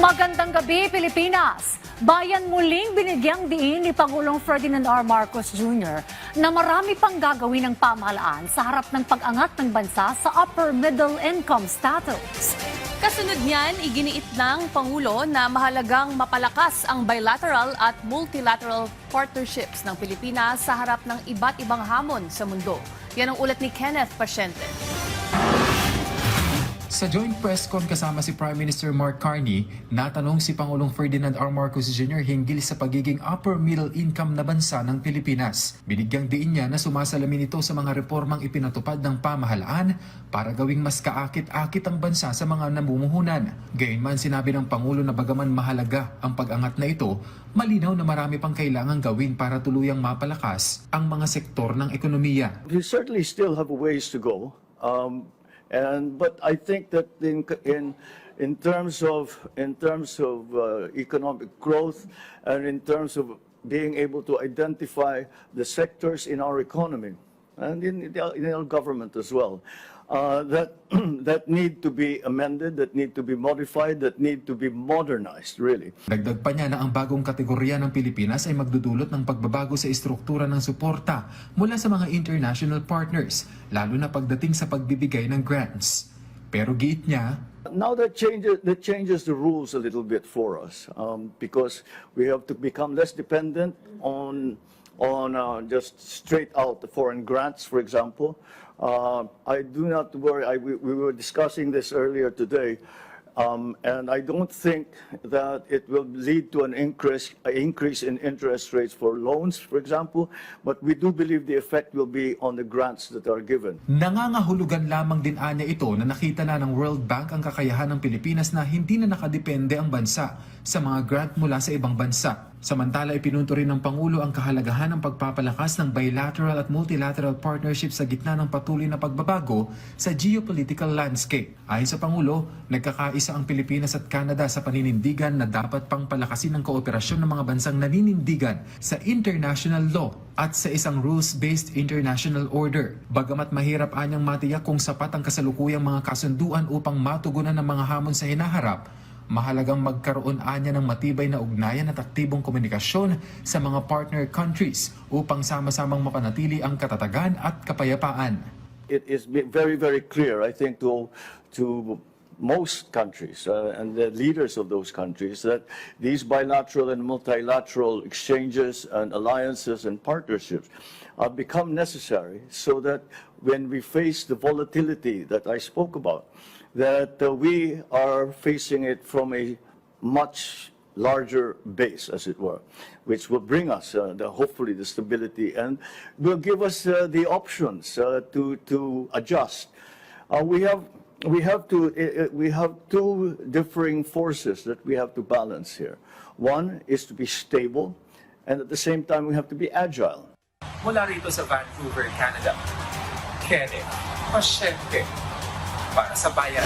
Magandang gabi, Pilipinas! Bayan muling binigyang diin ni Pangulong Ferdinand R. Marcos Jr. na marami pang gagawin ng pamahalaan sa harap ng pag-angat ng bansa sa upper middle income status. Kasunod niyan, iginiit ng Pangulo na mahalagang mapalakas ang bilateral at multilateral partnerships ng Pilipinas sa harap ng iba't ibang hamon sa mundo. Yan ang ulat ni Kenneth Pasyente. Sa joint press con kasama si Prime Minister Mark Carney, natanong si Pangulong Ferdinand R. Marcos Jr. hinggil sa pagiging upper middle income na bansa ng Pilipinas. Binigyang diin niya na sumasalamin ito sa mga reformang ipinatupad ng pamahalaan para gawing mas kaakit-akit ang bansa sa mga namumuhunan. Gayunman sinabi ng Pangulo na bagaman mahalaga ang pag-angat na ito, malinaw na marami pang kailangang gawin para tuluyang mapalakas ang mga sektor ng ekonomiya. We certainly still have a ways to go. But I think that in terms of economic growth and in terms of being able to identify the sectors in our economy and in our government as well, that need to be amended, that need to be modified, that need to be modernized, really. Dagdag pa niya na ang bagong kategorya ng Pilipinas ay magdudulot ng pagbabago sa istruktura ng suporta mula sa mga international partners, lalo na pagdating sa pagbibigay ng grants. Pero giit niya, now that changes the rules a little bit for us, because we have to become less dependent on just straight out the foreign grants, for example. I do not worry. We were discussing this earlier today, and I don't think that it will lead to an increase in interest rates for loans, for example, but we do believe the effect will be on the grants that are given. Nangangahulugan lamang din anya ito na nakita na ng World Bank ang kakayahan ng Pilipinas na hindi na nakadepende ang bansa sa mga grant mula sa ibang bansa. Samantala, ipinunto rin ng Pangulo ang kahalagahan ng pagpapalakas ng bilateral at multilateral partnership sa gitna ng patuloy na pagbabago sa geopolitical landscape. Ayon sa Pangulo, nagkakaisa ang Pilipinas at Canada sa paninindigan na dapat pang palakasin ang kooperasyon ng mga bansang naninindigan sa international law at sa isang rules-based international order. Bagamat mahirap anyang matiyak kung sapat ang kasalukuyang mga kasunduan upang matugunan ang mga hamon sa hinaharap, mahalagang magkaroon anya ng matibay na ugnayan at aktibong komunikasyon sa mga partner countries upang sama-samang mapanatili ang katatagan at kapayapaan. It is very, very clear, I think, to most countries and the leaders of those countries that these bilateral and multilateral exchanges and alliances and partnerships become necessary so that when we face the volatility that I spoke about, that we are facing it from a much larger base, as it were, which will bring us hopefully the stability and will give us the options to adjust. We have two differing forces that we have to balance here. One is to be stable, and at the same time we have to be agile. Mula rito sa Vancouver, Canada, Kenneth Pasyente para sa Bayan.